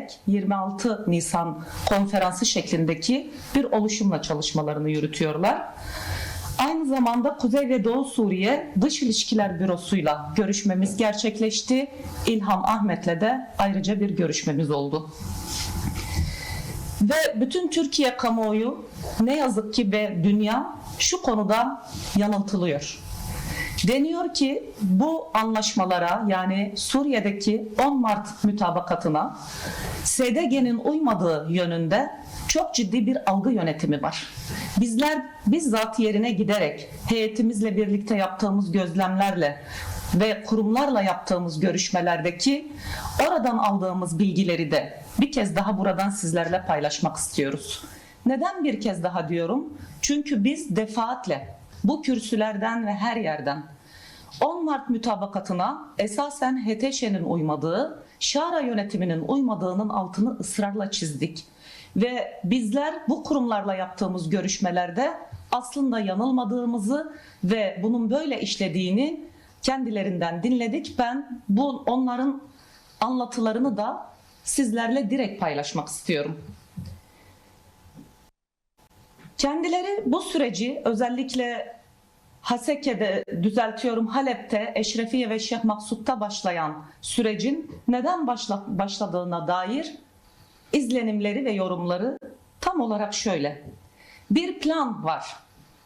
ederek 26 Nisan konferansı şeklindeki bir oluşumla çalışmalarını yürütüyorlar. Aynı zamanda Kuzey ve Doğu Suriye Dış İlişkiler Bürosu'yla görüşmemiz gerçekleşti. İlham Ahmet'le de ayrıca bir görüşmemiz oldu. Ve bütün Türkiye kamuoyu ne yazık ki ve dünya şu konuda yanıltılıyor. Deniyor ki bu anlaşmalara, yani Suriye'deki 10 Mart mütabakatına SDG'nin uymadığı yönünde çok ciddi bir algı yönetimi var. Bizler bizzat yerine giderek heyetimizle birlikte yaptığımız gözlemlerle ve kurumlarla yaptığımız görüşmelerdeki oradan aldığımız bilgileri de bir kez daha buradan sizlerle paylaşmak istiyoruz. Neden bir kez daha diyorum? Çünkü biz defaatle bu kürsülerden ve her yerden 10 Mart mütabakatına esasen HTŞ'nin uymadığı, Şara yönetiminin uymadığının altını ısrarla çizdik. Ve bizler bu kurumlarla yaptığımız görüşmelerde aslında yanılmadığımızı ve bunun böyle işlediğini kendilerinden dinledik. Ben onların anlatılarını da sizlerle direkt paylaşmak istiyorum. Kendileri bu süreci özellikle Haseke'de, Halep'te, Eşrefiye ve Şeyh Maksut'ta başlayan sürecin neden başladığına dair izlenimleri ve yorumları tam olarak şöyle. Bir plan var.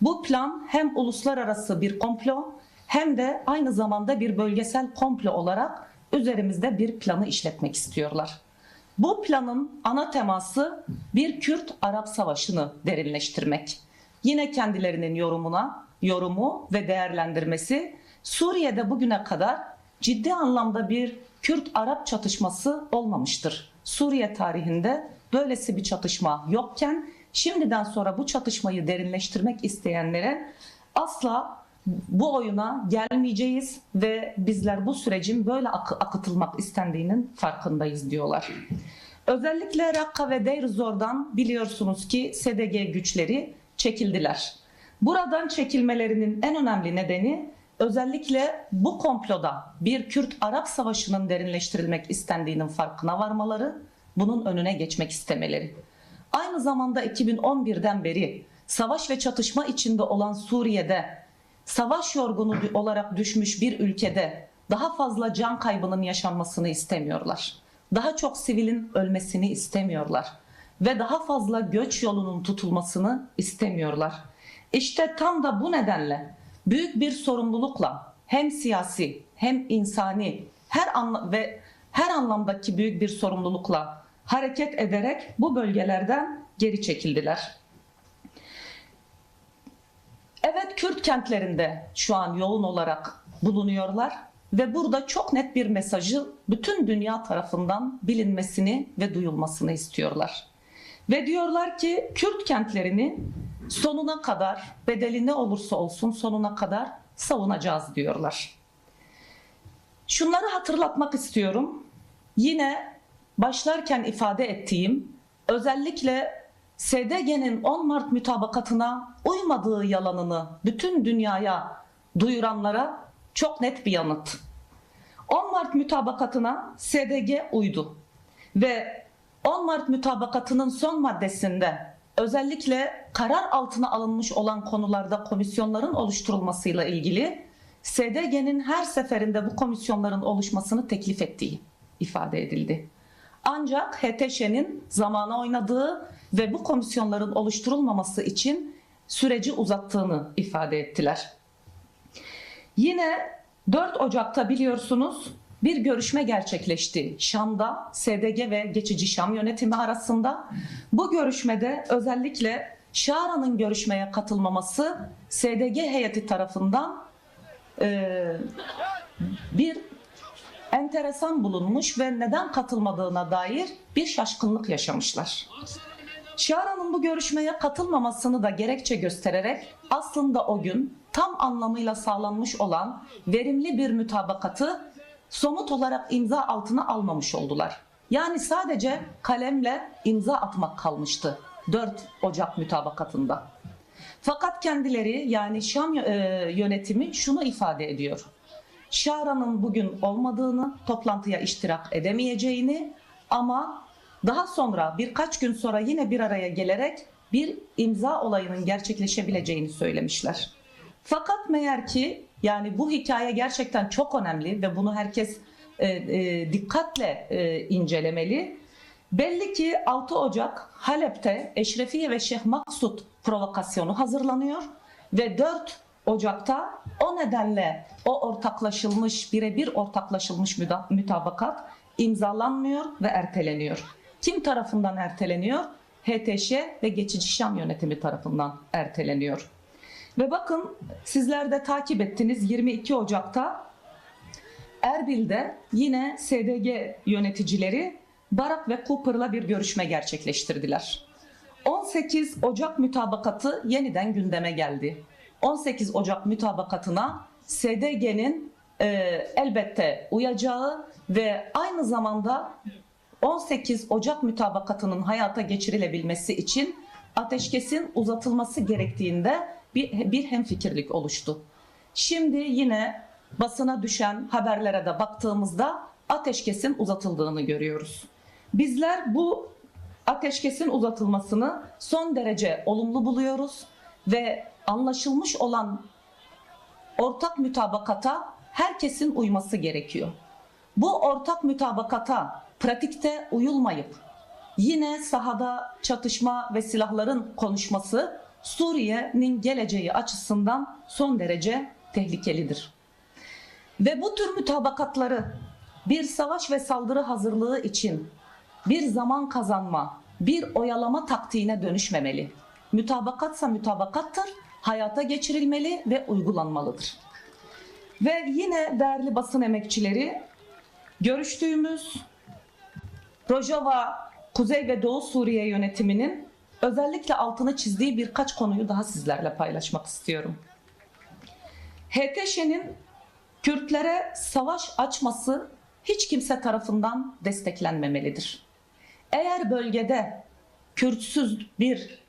Bu plan hem uluslararası bir komplo hem de aynı zamanda bir bölgesel komplo olarak üzerimizde bir planı işletmek istiyorlar. Bu planın ana teması bir Kürt-Arap savaşını derinleştirmek. Yine kendilerinin yorumu ve değerlendirmesi Suriye'de bugüne kadar ciddi anlamda bir Kürt-Arap çatışması olmamıştır. Suriye tarihinde böylesi bir çatışma yokken şimdiden sonra bu çatışmayı derinleştirmek isteyenlere asla bu oyuna gelmeyeceğiz ve bizler bu sürecin böyle akıtılmak istendiğinin farkındayız diyorlar. Özellikle Rakka ve Deir Zor'dan biliyorsunuz ki SDG güçleri çekildiler. Buradan çekilmelerinin en önemli nedeni özellikle bu komploda bir Kürt-Arap savaşının derinleştirilmek istendiğinin farkına varmaları, bunun önüne geçmek istemeleri. Aynı zamanda 2011'den beri savaş ve çatışma içinde olan Suriye'de, savaş yorgunu olarak düşmüş bir ülkede daha fazla can kaybının yaşanmasını istemiyorlar. Daha çok sivilin ölmesini istemiyorlar ve daha fazla göç yolunun tutulmasını istemiyorlar. İşte tam da bu nedenle büyük bir sorumlulukla hem siyasi hem insani her anlamdaki büyük bir sorumlulukla hareket ederek bu bölgelerden geri çekildiler. Evet, Kürt kentlerinde şu an yoğun olarak bulunuyorlar ve burada çok net bir mesajı bütün dünya tarafından bilinmesini ve duyulmasını istiyorlar. Ve diyorlar ki Kürt kentlerini sonuna kadar, bedeli ne olursa olsun sonuna kadar savunacağız diyorlar. Şunları hatırlatmak istiyorum. Yine başlarken ifade ettiğim, özellikle SDG'nin 10 Mart mütabakatına uymadığı yalanını bütün dünyaya duyuranlara çok net bir yanıt. 10 Mart mütabakatına SDG uydu ve 10 Mart mütabakatının son maddesinde özellikle karar altına alınmış olan konularda komisyonların oluşturulmasıyla ilgili SDG'nin her seferinde bu komisyonların oluşmasını teklif ettiği ifade edildi. Ancak HTŞ'nin zamana oynadığı ve bu komisyonların oluşturulmaması için süreci uzattığını ifade ettiler. Yine 4 Ocak'ta biliyorsunuz bir görüşme gerçekleşti Şam'da SDG ve geçici Şam yönetimi arasında. Bu görüşmede özellikle Şara'nın görüşmeye katılmaması SDG heyeti tarafından bir enteresan bulunmuş ve neden katılmadığına dair bir şaşkınlık yaşamışlar. Şara'nın bu görüşmeye katılmamasını da gerekçe göstererek aslında o gün tam anlamıyla sağlanmış olan verimli bir mütabakatı somut olarak imza altına almamış oldular. Yani sadece kalemle imza atmak kalmıştı 4 Ocak mütabakatında. Fakat kendileri, yani Şam yönetimi şunu ifade ediyor. Şara'nın bugün olmadığını, toplantıya iştirak edemeyeceğini ama Daha sonra birkaç gün sonra yine bir araya gelerek bir imza olayının gerçekleşebileceğini söylemişler. Fakat meğer ki yani bu hikaye gerçekten çok önemli ve bunu herkes dikkatle incelemeli. Belli ki 6 Ocak Halep'te Eşrefiye ve Şeyh Maksut provokasyonu hazırlanıyor ve 4 Ocak'ta o nedenle o ortaklaşılmış, birebir ortaklaşılmış mütabakat imzalanmıyor ve erteleniyor. Kim tarafından erteleniyor? HTŞ ve Geçici Şam Yönetimi tarafından erteleniyor. Ve bakın sizler de takip ettiniz, 22 Ocak'ta Erbil'de yine SDG yöneticileri Barak ve Cooper'la bir görüşme gerçekleştirdiler. 18 Ocak mütabakatı yeniden gündeme geldi. 18 Ocak mütabakatına SDG'nin elbette uyacağı ve aynı zamanda 18 Ocak mütabakatının hayata geçirilebilmesi için ateşkesin uzatılması gerektiğinde bir hemfikirlik oluştu. Şimdi yine basına düşen haberlere de baktığımızda ateşkesin uzatıldığını görüyoruz. Bizler bu ateşkesin uzatılmasını son derece olumlu buluyoruz ve anlaşılmış olan ortak mütabakata herkesin uyması gerekiyor. Bu ortak mütabakata pratikte uyulmayıp yine sahada çatışma ve silahların konuşması Suriye'nin geleceği açısından son derece tehlikelidir. Ve bu tür mütabakatları bir savaş ve saldırı hazırlığı için bir zaman kazanma, bir oyalama taktiğine dönüşmemeli. Mütabakatsa mütabakattır, hayata geçirilmeli ve uygulanmalıdır. Ve yine değerli basın emekçileri, görüştüğümüz Rojava, Kuzey ve Doğu Suriye yönetiminin özellikle altını çizdiği birkaç konuyu daha sizlerle paylaşmak istiyorum. HTŞ'nin Kürtlere savaş açması hiç kimse tarafından desteklenmemelidir. Eğer bölgede Kürtsüz bir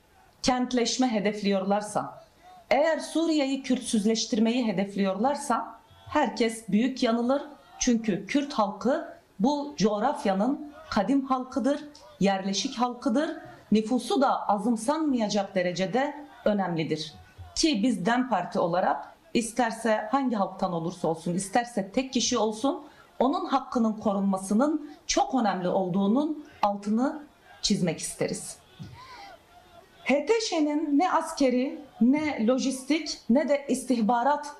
kentleşme hedefliyorlarsa, eğer Suriye'yi Kürtsüzleştirmeyi hedefliyorlarsa herkes büyük yanılır. Çünkü Kürt halkı bu coğrafyanın kadim halkıdır, yerleşik halkıdır. Nüfusu da azımsanmayacak derecede önemlidir. Ki biz DEM Parti olarak isterse hangi halktan olursa olsun, isterse tek kişi olsun, onun hakkının korunmasının çok önemli olduğunun altını çizmek isteriz. HTŞ'nin ne askeri, ne lojistik, ne de istihbarat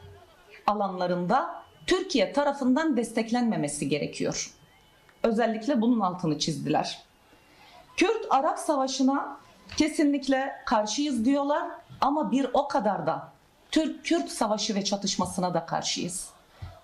alanlarında Türkiye tarafından desteklenmemesi gerekiyor. Özellikle bunun altını çizdiler. Kürt-Arap Savaşı'na kesinlikle karşıyız diyorlar ama bir o kadar da Türk-Kürt Savaşı ve çatışmasına da karşıyız.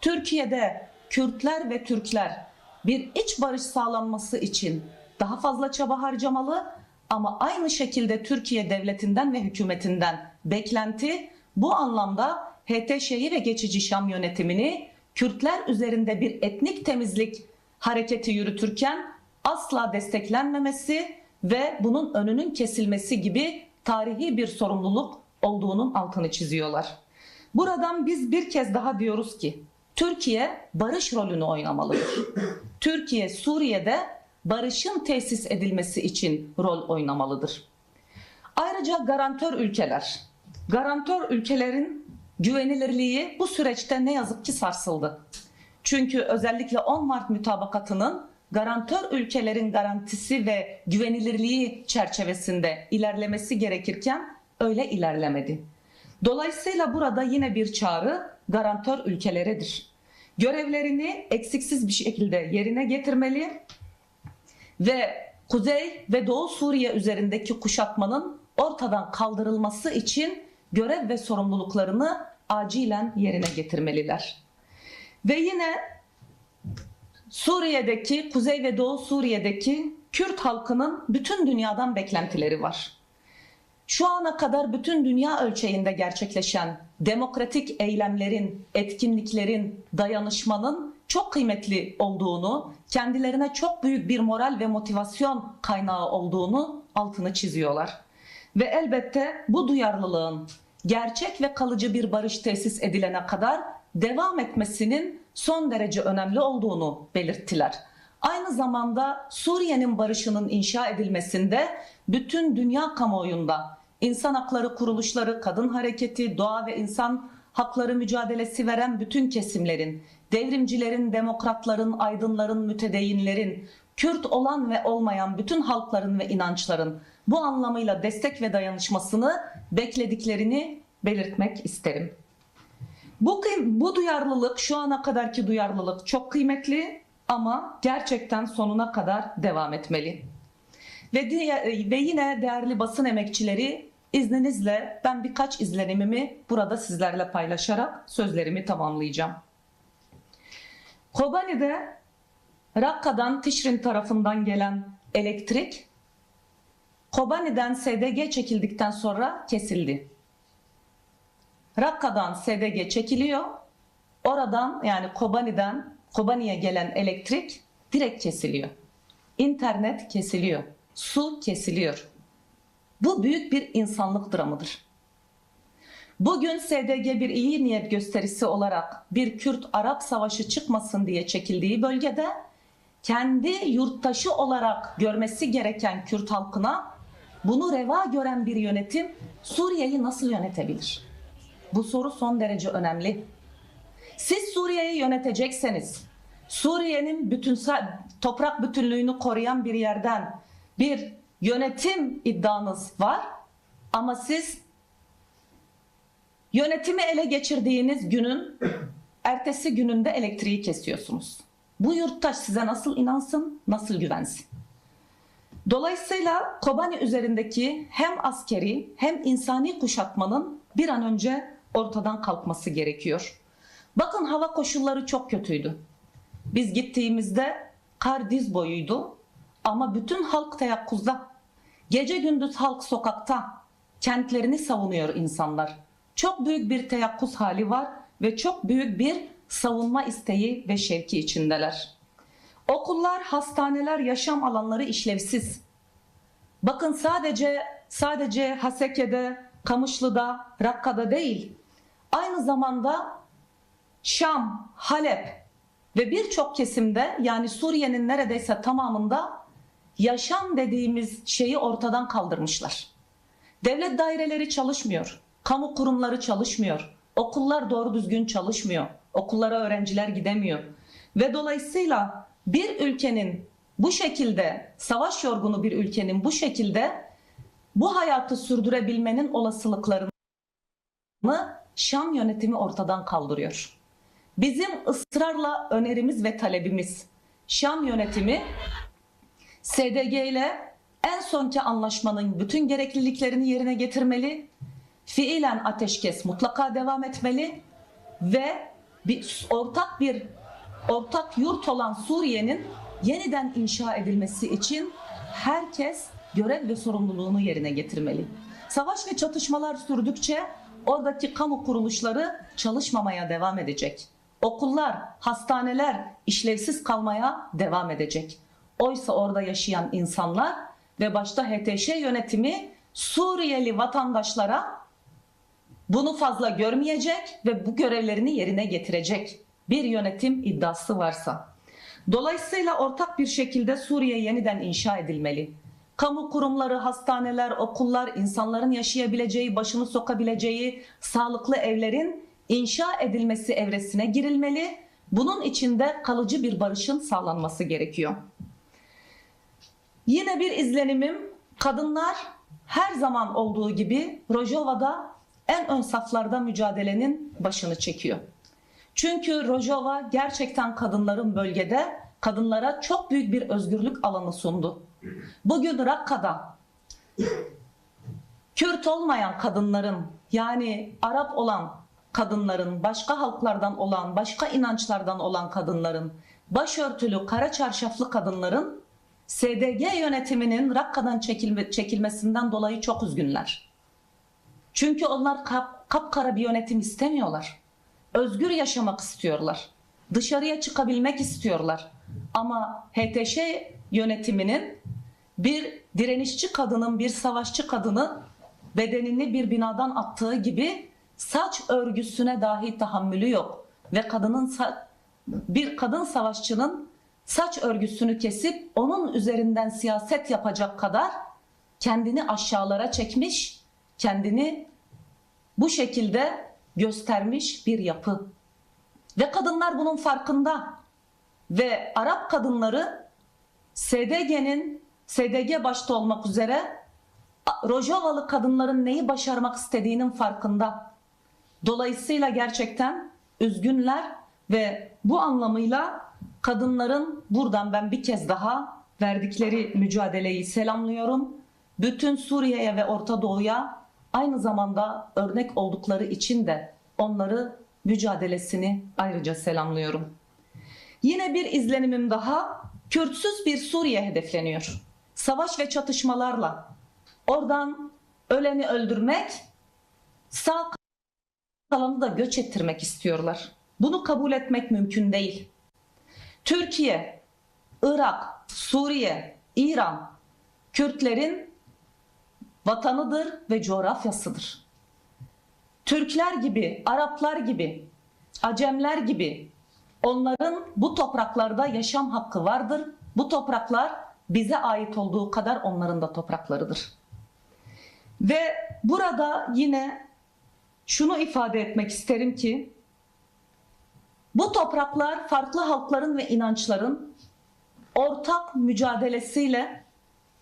Türkiye'de Kürtler ve Türkler bir iç barış sağlanması için daha fazla çaba harcamalı ama aynı şekilde Türkiye devletinden ve hükümetinden beklenti bu anlamda HTŞ'yi ve Geçici Şam yönetimini Kürtler üzerinde bir etnik temizlik hareketi yürütürken asla desteklenmemesi ve bunun önünün kesilmesi gibi tarihi bir sorumluluk olduğunun altını çiziyorlar. Buradan biz bir kez daha diyoruz ki Türkiye barış rolünü oynamalıdır. Türkiye Suriye'de barışın tesis edilmesi için rol oynamalıdır. Ayrıca garantör ülkelerin güvenilirliği bu süreçte ne yazık ki sarsıldı. Çünkü özellikle 10 Mart mütabakatının garantör ülkelerin garantisi ve güvenilirliği çerçevesinde ilerlemesi gerekirken öyle ilerlemedi. Dolayısıyla burada yine bir çağrı garantör ülkeleredir. Görevlerini eksiksiz bir şekilde yerine getirmeli ve Kuzey ve Doğu Suriye üzerindeki kuşatmanın ortadan kaldırılması için görev ve sorumluluklarını acilen yerine getirmeliler. Ve yine Suriye'deki, Kuzey ve Doğu Suriye'deki Kürt halkının bütün dünyadan beklentileri var. Şu ana kadar bütün dünya ölçeğinde gerçekleşen demokratik eylemlerin, etkinliklerin, dayanışmanın çok kıymetli olduğunu, kendilerine çok büyük bir moral ve motivasyon kaynağı olduğunu altını çiziyorlar. Ve elbette bu duyarlılığın gerçek ve kalıcı bir barış tesis edilene kadar devam etmesinin son derece önemli olduğunu belirttiler. Aynı zamanda Suriye'nin barışının inşa edilmesinde bütün dünya kamuoyunda insan hakları kuruluşları, kadın hareketi, doğa ve insan hakları mücadelesi veren bütün kesimlerin, devrimcilerin, demokratların, aydınların, mütedeyinlerin, Kürt olan ve olmayan bütün halkların ve inançların bu anlamıyla destek ve dayanışmasını beklediklerini belirtmek isterim. Bu duyarlılık, şu ana kadarki duyarlılık çok kıymetli ama gerçekten sonuna kadar devam etmeli. Ve yine değerli basın emekçileri, izninizle ben birkaç izlenimimi burada sizlerle paylaşarak sözlerimi tamamlayacağım. Kobani'de Rakka'dan Tişrin tarafından gelen elektrik Kobani'den SDG çekildikten sonra kesildi. Rakka'dan SDG çekiliyor. Oradan yani Kobani'ye gelen elektrik direkt kesiliyor. İnternet kesiliyor. Su kesiliyor. Bu büyük bir insanlık dramıdır. Bugün SDG bir iyi niyet gösterisi olarak bir Kürt-Arap savaşı çıkmasın diye çekildiği bölgede kendi yurttaşı olarak görmesi gereken Kürt halkına bunu reva gören bir yönetim Suriye'yi nasıl yönetebilir? Bu soru son derece önemli. Siz Suriye'yi yönetecekseniz, Suriye'nin toprak bütünlüğünü koruyan bir yerden bir yönetim iddianız var ama siz yönetimi ele geçirdiğiniz günün ertesi gününde elektriği kesiyorsunuz. Bu yurttaş size nasıl inansın, nasıl güvensin? Dolayısıyla Kobani üzerindeki hem askeri hem insani kuşatmanın bir an önce ortadan kalkması gerekiyor. Bakın hava koşulları çok kötüydü. Biz gittiğimizde kar diz boyuydu ama bütün halk teyakkuzda. Gece gündüz halk sokakta. Kentlerini savunuyor insanlar. Çok büyük bir teyakkuz hali var ve çok büyük bir savunma isteği ve şevki içindeler. Okullar, hastaneler, yaşam alanları işlevsiz. Bakın sadece Haseke'de, Kamışlı'da, Rakka'da değil, aynı zamanda Şam, Halep ve birçok kesimde yani Suriye'nin neredeyse tamamında yaşam dediğimiz şeyi ortadan kaldırmışlar. Devlet daireleri çalışmıyor, kamu kurumları çalışmıyor, okullar doğru düzgün çalışmıyor, okullara öğrenciler gidemiyor. Ve dolayısıyla bir ülkenin bu şekilde, savaş yorgunu bir ülkenin bu şekilde bu hayatı sürdürebilmenin olasılıklarını Şam yönetimi ortadan kaldırıyor. Bizim ısrarla önerimiz ve talebimiz Şam yönetimi SDG ile en sonki anlaşmanın bütün gerekliliklerini yerine getirmeli, fiilen ateşkes mutlaka devam etmeli ve ortak yurt olan Suriye'nin yeniden inşa edilmesi için herkes görev ve sorumluluğunu yerine getirmeli. Savaş ve çatışmalar sürdükçe oradaki kamu kuruluşları çalışmamaya devam edecek. Okullar, hastaneler işlevsiz kalmaya devam edecek. Oysa orada yaşayan insanlar ve başta HTŞ yönetimi Suriyeli vatandaşlara bunu fazla görmeyecek ve bu görevlerini yerine getirecek bir yönetim iddiası varsa. Dolayısıyla ortak bir şekilde Suriye yeniden inşa edilmeli. Kamu kurumları, hastaneler, okullar, insanların yaşayabileceği, başını sokabileceği sağlıklı evlerin inşa edilmesi evresine girilmeli. Bunun için de kalıcı bir barışın sağlanması gerekiyor. Yine bir izlenimim, kadınlar her zaman olduğu gibi Rojava'da en ön saflarda mücadelenin başını çekiyor. Çünkü Rojava gerçekten kadınların bölgede kadınlara çok büyük bir özgürlük alanı sundu. Bugün Rakka'da Kürt olmayan kadınların yani Arap olan kadınların, başka halklardan olan, başka inançlardan olan kadınların, başörtülü, kara çarşaflı kadınların SDG yönetiminin Rakka'dan çekilmesinden dolayı çok üzgünler. Çünkü onlar kapkara bir yönetim istemiyorlar. Özgür yaşamak istiyorlar. Dışarıya çıkabilmek istiyorlar. Ama HTŞ yönetiminin bir direnişçi kadının, bir savaşçı kadının bedenini bir binadan attığı gibi saç örgüsüne dahi tahammülü yok. Ve bir kadın savaşçının saç örgüsünü kesip onun üzerinden siyaset yapacak kadar kendini aşağılara çekmiş, kendini bu şekilde göstermiş bir yapı. Ve kadınlar bunun farkında. Ve Arap kadınları SDG başta olmak üzere Rojovalı kadınların neyi başarmak istediğinin farkında. Dolayısıyla gerçekten üzgünler ve bu anlamıyla kadınların buradan ben bir kez daha verdikleri mücadeleyi selamlıyorum. Bütün Suriye'ye ve Orta Doğu'ya aynı zamanda örnek oldukları için de onları mücadelesini ayrıca selamlıyorum. Yine bir izlenimim daha, Kürtsüz bir Suriye hedefleniyor. Savaş ve çatışmalarla oradan öleni öldürmek, sağ kalanı da göç ettirmek istiyorlar. Bunu kabul etmek mümkün değil. Türkiye, Irak, Suriye, İran, Kürtlerin vatanıdır ve coğrafyasıdır. Türkler gibi, Araplar gibi, Acemler gibi onların bu topraklarda yaşam hakkı vardır. Bu topraklar bize ait olduğu kadar onların da topraklarıdır. Ve burada yine şunu ifade etmek isterim ki bu topraklar farklı halkların ve inançların ortak mücadelesiyle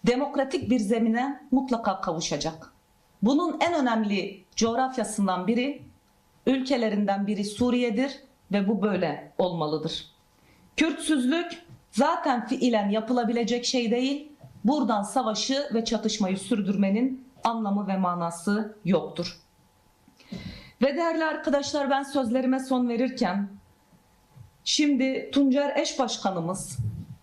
demokratik bir zemine mutlaka kavuşacak. Bunun en önemli coğrafyasından biri, ülkelerinden biri Suriye'dir ve bu böyle olmalıdır. Kürtsüzlük zaten fiilen yapılabilecek şey değil. Buradan savaşı ve çatışmayı sürdürmenin anlamı ve manası yoktur. Ve değerli arkadaşlar, ben sözlerime son verirken şimdi Tuncer Eş Başkanımız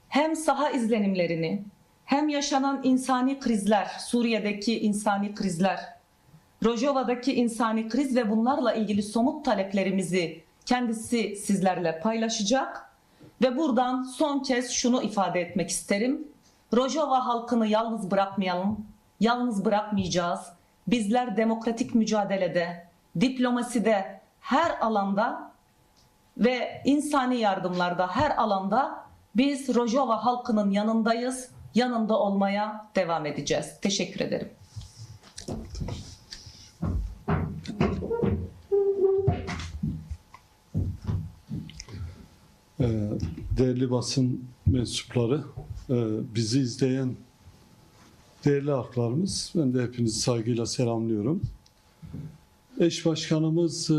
hem saha izlenimlerini hem yaşanan insani krizler, Suriye'deki insani krizler, Rojava'daki insani kriz ve bunlarla ilgili somut taleplerimizi kendisi sizlerle paylaşacak. Ve buradan son kez şunu ifade etmek isterim. Rojava halkını yalnız bırakmayalım, yalnız bırakmayacağız. Bizler demokratik mücadelede, diplomaside, her alanda ve insani yardımlarda her alanda biz Rojava halkının yanındayız, yanında olmaya devam edeceğiz. Teşekkür ederim. Değerli basın mensupları, bizi izleyen değerli halklarımız, ben de hepinizi saygıyla selamlıyorum. Eş başkanımız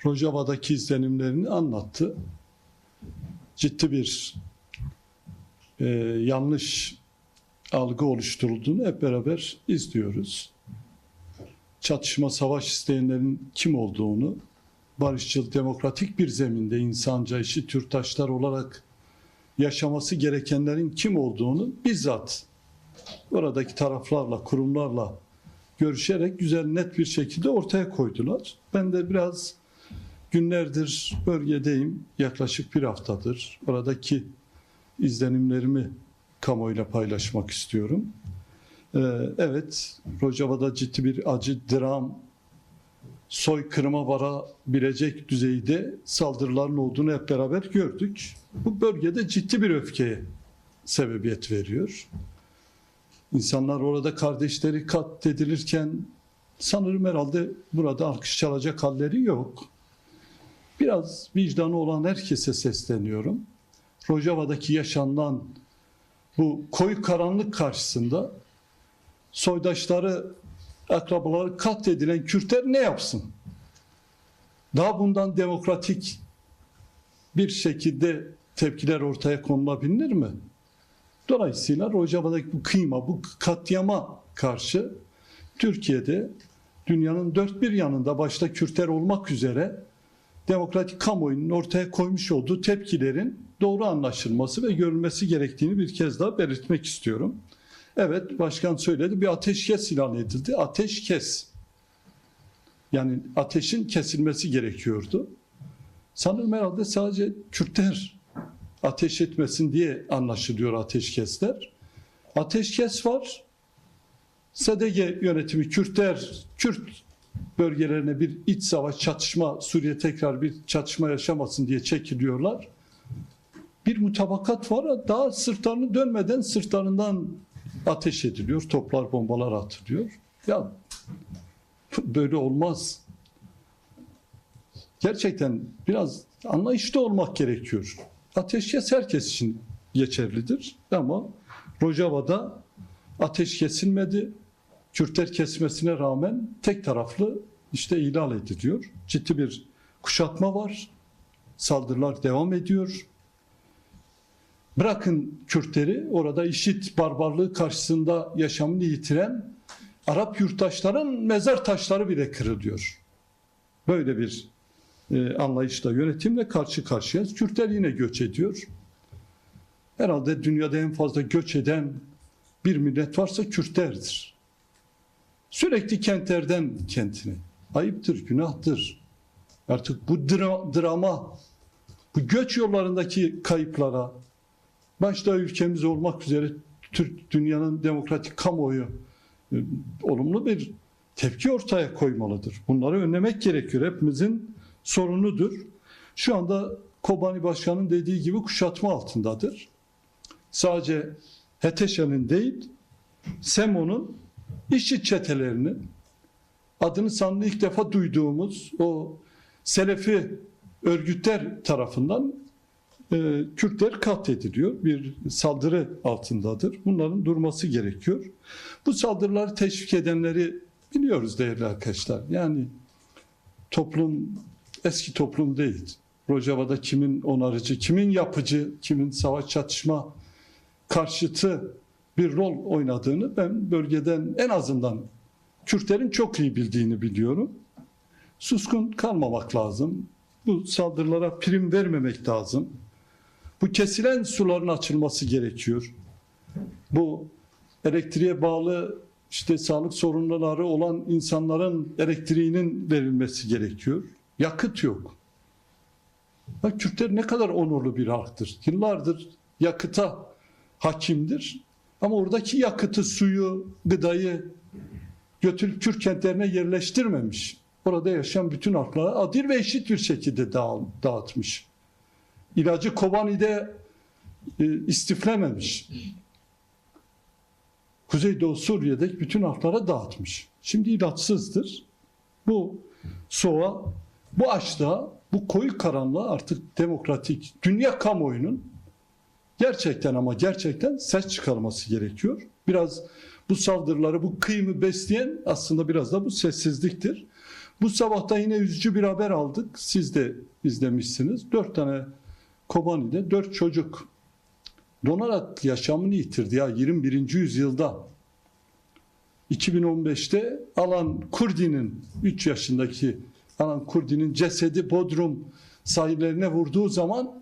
Rojava'daki izlenimlerini anlattı. Ciddi bir yanlış algı oluşturulduğunu hep beraber izliyoruz. Çatışma, savaş isteyenlerin kim olduğunu, barışçıl, demokratik bir zeminde insanca, eşit yurttaşlar olarak yaşaması gerekenlerin kim olduğunu bizzat oradaki taraflarla, kurumlarla görüşerek güzel, net bir şekilde ortaya koydular. Ben de biraz günlerdir bölgedeyim, yaklaşık bir haftadır. Oradaki izlenimlerimi kamuoyuyla paylaşmak istiyorum. Evet, Rojava'da ciddi bir acı, dram, soykırıma varabilecek düzeyde saldırıların olduğunu hep beraber gördük. Bu bölgede ciddi bir öfkeye sebebiyet veriyor. İnsanlar orada kardeşleri katledilirken sanırım herhalde burada alkış çalacak halleri yok. Biraz vicdanı olan herkese sesleniyorum. Rojava'daki yaşanılan bu koyu karanlık karşısında soydaşları, akrabaları katledilen Kürtler ne yapsın? Daha bundan demokratik bir şekilde tepkiler ortaya konulabilir mi? Dolayısıyla Rojava'daki bu kıyma, bu katliama karşı Türkiye'de dünyanın dört bir yanında başta Kürtler olmak üzere demokratik kamuoyunun ortaya koymuş olduğu tepkilerin doğru anlaşılması ve görülmesi gerektiğini bir kez daha belirtmek istiyorum. Evet, başkan söyledi, bir ateşkes ilan edildi. Ateşkes. Yani ateşin kesilmesi gerekiyordu. Sanırım herhalde sadece Kürtler ateş etmesin diye anlaşılıyor ateşkesler. Ateşkes var. SDG yönetimi Kürtler, Kürt bölgelerine bir iç savaş, çatışma, Suriye tekrar bir çatışma yaşamasın diye çekiliyorlar. bir mutabakat var. Daha sırtlarını dönmeden sırtlarından ateş ediliyor. Toplar, bombalar atılıyor. Ya böyle olmaz. Gerçekten biraz anlayışlı olmak gerekiyor. Ateşkes herkes için geçerlidir. Ama Rojava'da ateş kesilmedi. Kürtler kesmesine rağmen tek taraflı ihlal ediliyor. Ciddi bir kuşatma var. Saldırılar devam ediyor. Bırakın Kürtleri, orada IŞİD barbarlığı karşısında yaşamını yitiren Arap yurttaşların mezar taşları bile kırılıyor. Böyle bir anlayışla, yönetimle karşı karşıyayız. Kürtler yine göç ediyor. Herhalde dünyada en fazla göç eden bir millet varsa Kürtlerdir. Sürekli kentlerden kentine. Ayıptır, günahtır. Artık bu drama, bu göç yollarındaki kayıplara, başta ülkemiz olmak üzere dünyanın demokratik kamuoyu olumlu bir tepki ortaya koymalıdır. Bunları önlemek gerekiyor. Hepimizin sorunudur. Şu anda Kobani Başkan'ın dediği gibi kuşatma altındadır. Sadece HTŞ'nin değil, SEMO'nun, IŞİD çetelerinin, adını sanlı ilk defa duyduğumuz o Selefi örgütler tarafından Kürtler katlediliyor. Bir saldırı altındadır. Bunların durması gerekiyor. Bu saldırıları teşvik edenleri biliyoruz değerli arkadaşlar. Yani toplum eski toplum değil. Rojava'da kimin onarıcı, kimin yapıcı, kimin savaş çatışma karşıtı bir rol oynadığını ben bölgeden en azından Kürtlerin çok iyi bildiğini biliyorum. Suskun kalmamak lazım. Bu saldırılara prim vermemek lazım. Bu kesilen suların açılması gerekiyor. Bu elektriğe bağlı sağlık sorunları olan insanların elektriğinin verilmesi gerekiyor. Yakıt yok. Bak, Kürtler ne kadar onurlu bir halktır. Yıllardır yakıta hakimdir. Ama oradaki yakıtı, suyu, gıdayı götürüp Kürt kentlerine yerleştirmemiş. Orada yaşayan bütün halklara adil ve eşit bir şekilde dağıtmış. İlacı Kobani'de istiflememiş. Kuzeydoğu Suriye'deki bütün halklara dağıtmış. Şimdi ilaçsızdır. Bu soğuğa, bu açlığa, bu koyu karanlığa artık demokratik dünya kamuoyunun gerçekten ama gerçekten ses çıkarması gerekiyor. Biraz bu saldırıları, bu kıyımı besleyen aslında biraz da bu sessizliktir. Bu sabah da yine üzücü bir haber aldık. Siz de izlemişsiniz. 4 tane Kobani'de 4 çocuk donarak yaşamını yitirdi ya 21. yüzyılda. 2015'te Alan Kurdi'nin 3 yaşındaki Alan Kurdi'nin cesedi Bodrum sahillerine vurduğu zaman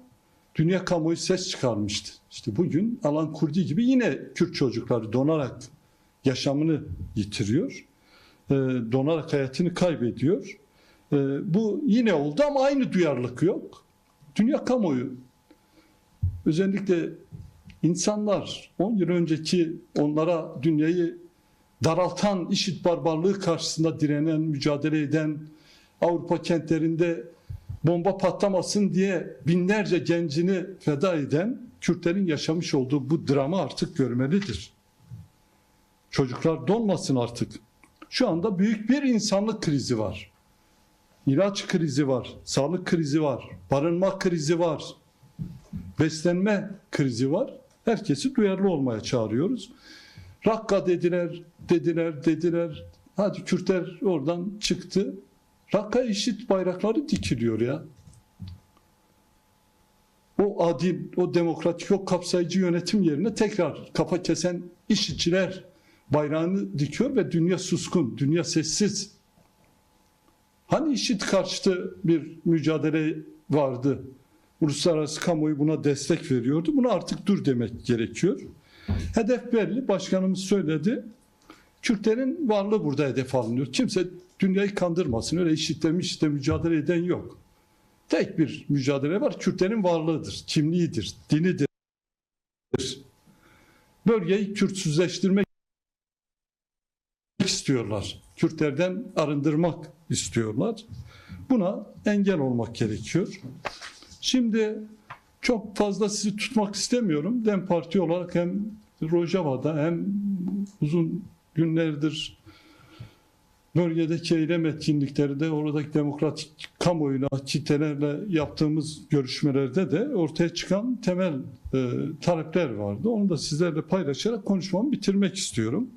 dünya kamuoyu ses çıkarmıştı. İşte bugün Alan Kurdi gibi yine Kürt çocukları donarak yaşamını yitiriyor. Donarak hayatını kaybediyor. Bu yine oldu ama aynı duyarlılık yok. Dünya kamuoyu, özellikle insanlar 10 yıl önceki onlara dünyayı daraltan IŞİD barbarlığı karşısında direnen, mücadele eden, Avrupa kentlerinde bomba patlamasın diye binlerce gencini feda eden Kürtlerin yaşamış olduğu bu dramı artık görmelidir. Çocuklar donmasın artık. Şu anda büyük bir insanlık krizi var. İlaç krizi var, sağlık krizi var, barınma krizi var, beslenme krizi var. Herkesi duyarlı olmaya çağırıyoruz. Rakka dediler. Hadi Kürtler oradan çıktı. Rakka IŞİD bayrakları dikiliyor ya. O adil, o demokratik, o kapsayıcı yönetim yerine tekrar kafa kesen IŞİD'çiler bayrağını dikiyor ve dünya suskun, dünya sessiz. Hani IŞİD karşıtı bir mücadele vardı. Uluslararası kamuoyu buna destek veriyordu. Buna artık dur demek gerekiyor. Hedef belli. Başkanımız söyledi. Kürtlerin varlığı burada hedef alınıyor. Kimse dünyayı kandırmasın. Öyle IŞİD'le mücadele eden yok. Tek bir mücadele var. Kürtlerin varlığıdır, kimliğidir, dinidir. Bölgeyi Kürtsüzleştirmek istiyorlar. Kürtlerden arındırmak istiyorlar. Buna engel olmak gerekiyor. Şimdi Çok fazla sizi tutmak istemiyorum. DEM Parti olarak hem Rojava'da hem uzun günlerdir bölgedeki eylem etkinlikleri de oradaki demokratik kamuoyuna, kitlelerle yaptığımız görüşmelerde de ortaya çıkan temel talepler vardı. Onu da sizlerle paylaşarak konuşmamı bitirmek istiyorum.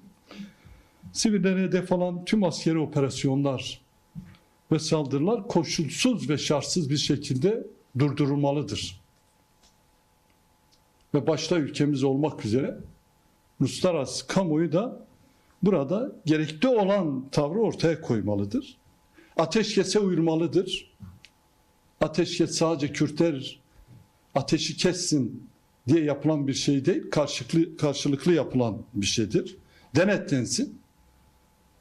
Sivillere hedef alan tüm askeri operasyonlar ve saldırılar koşulsuz ve şartsız bir şekilde durdurulmalıdır. Ve başta ülkemiz olmak üzere uluslararası kamuoyu da burada gerekli olan tavrı ortaya koymalıdır. Ateşkese uyulmalıdır. Ateşkes sadece Kürtler ateşi kessin diye yapılan bir şey değil, karşılıklı yapılan bir şeydir. Denetlensin.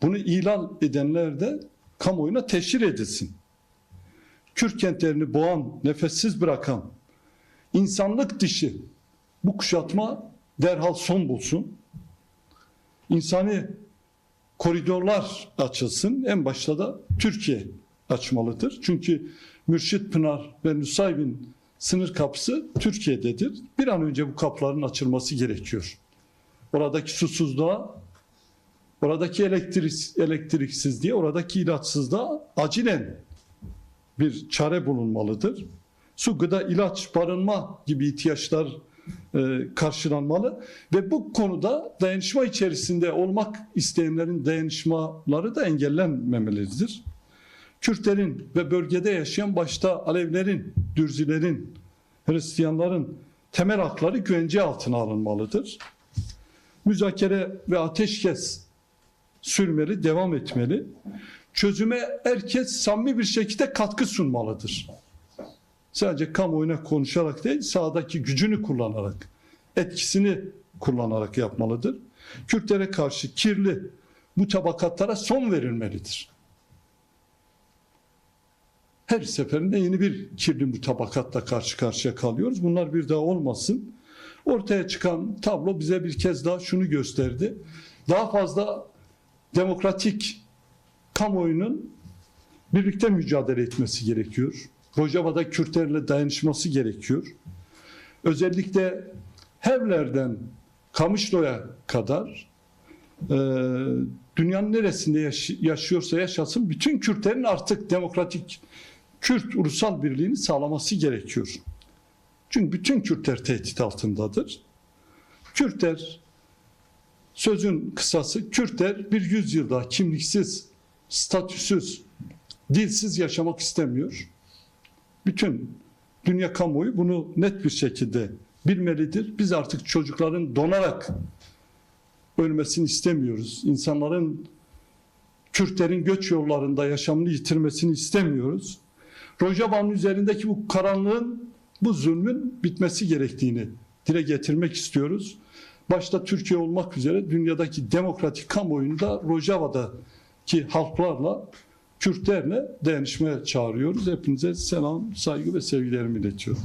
Bunu ilan edenler de kamuoyuna teşhir edilsin. Kürt kentlerini boğan, nefessiz bırakan, insanlık dışı bu kuşatma derhal son bulsun. İnsani koridorlar açılsın. En başta da Türkiye açmalıdır. Çünkü Mürşit Pınar ve Nusaybin sınır kapısı Türkiye'dedir. Bir an önce bu kapıların açılması gerekiyor. Oradaki susuzluğa, oradaki elektriksizliğe, oradaki ilaçsızlığa acilen bir çare bulunmalıdır. Su, gıda, ilaç, barınma gibi ihtiyaçlar karşılanmalı ve bu konuda dayanışma içerisinde olmak isteyenlerin dayanışmaları da engellenmemelidir. Kürtlerin ve bölgede yaşayan başta Alevlerin, Dürzilerin, Hristiyanların temel hakları güvence altına alınmalıdır. Müzakere ve ateşkes sürmeli, devam etmeli. Çözüme herkes samimi bir şekilde katkı sunmalıdır. Sadece kamuoyuna konuşarak değil, sahadaki gücünü kullanarak, etkisini kullanarak yapmalıdır. Kürtlere karşı kirli bu tabakatlara son verilmelidir. Her seferinde yeni bir kirli mutabakatla karşı karşıya kalıyoruz. Bunlar bir daha olmasın. Ortaya çıkan tablo bize bir kez daha şunu gösterdi. Daha fazla demokratik kamuoyunun birlikte mücadele etmesi gerekiyor. Rojava'da Kürtlerle dayanışması gerekiyor. Özellikle Hevler'den Kamışlo'ya kadar dünyanın neresinde yaşıyorsa yaşasın bütün Kürtlerin artık demokratik Kürt ulusal birliğini sağlaması gerekiyor. Çünkü bütün Kürtler tehdit altındadır. Kürtler, sözün kısası, Kürtler bir yüzyılda kimliksiz, statüsüz, dilsiz yaşamak istemiyor. Bütün dünya kamuoyu bunu net bir şekilde bilmelidir. Biz artık çocukların donarak ölmesini istemiyoruz. İnsanların, Kürtlerin göç yollarında yaşamını yitirmesini istemiyoruz. Rojava'nın üzerindeki bu karanlığın, bu zulmün bitmesi gerektiğini dile getirmek istiyoruz. Başta Türkiye olmak üzere dünyadaki demokratik kamuoyunda Rojava'daki halklarla, Kürtlerle dayanışmaya çağırıyoruz. Hepinize selam, saygı ve sevgilerimi iletiyorum.